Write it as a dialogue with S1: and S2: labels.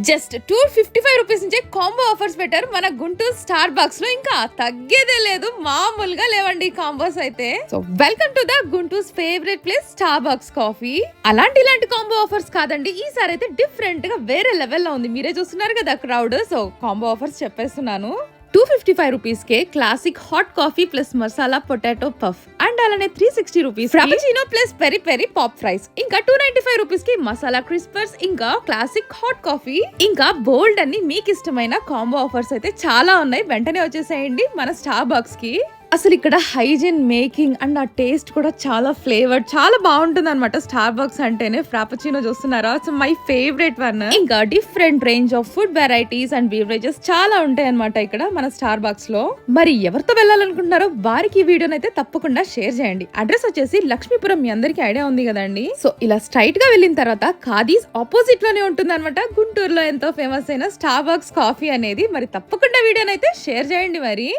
S1: Just 255 rupees నుంచే combo offers పెట్టారు మన గుంటూరు స్టార్ బాక్స్ లో. ఇంకా తగ్గేదే లేదు, మామూలుగా లేవండి కాంబోస్ అయితే. So welcome to the Guntur favourite place star box coffee. ఇలాంటి కాంబో ఆఫర్స్ కాదండి, ఈసారి అయితే డిఫరెంట్ గా వేరే లెవెల్లో ఉంది. మీరే చూస్తున్నారు కదా క్రౌడ్. సో కాంబో ఆఫర్స్ చెప్పేస్తున్నాను. 255 రూపీస్ కే classic hot coffee plus masala potato puff and అలానే 360 rupees frappuccino plus peri peri pop fries, ఇంకా 295 రూపీస్ కి మసాలా క్రిస్పర్స్, ఇంకా క్లాసిక్ హాట్ కాఫీ, ఇంకా బోల్డ్ అన్ని మీకు ఇష్టమైన కాంబో ఆఫర్స్ అయితే చాలా ఉన్నాయి. వెంటనే వచ్చేసేయండి మన స్టార్ బాక్స్ కి. అసలు ఇక్కడ హైజీన్ మేకింగ్ అండ్ ఆ టేస్ట్ కూడా చాలా ఫ్లేవర్ చాలా బాగుంటుంది అనమాట. స్టార్ బాక్స్ అంటేనే ఫ్రాపుచినో చూస్తున్నారా, సో మై ఫేవరెట్ వన్. ఇంకా different range of food varieties and beverages చాలా ఉంటాయి అనమాట ఇక్కడ మన స్టార్ బాక్స్ లో. మరి ఎవరితో వెళ్ళాలనుకుంటున్నారో వారికి ఈ వీడియోని అయితే తప్పకుండా షేర్ చేయండి. అడ్రస్ వచ్చేసి లక్ష్మీపురం, మీ అందరికి ఐడియా ఉంది కదండి. సో ఇలా స్ట్రైట్ గా వెళ్ళిన తర్వాత ఖాదీస్ ఆపోజిట్ లోనే ఉంటుంది అనమాట గుంటూరులో ఎంతో ఫేమస్ అయిన స్టార్ బాక్స్ కాఫీ అనేది. మరి తప్పకుండా వీడియోని అయితే షేర్ చేయండి మరి.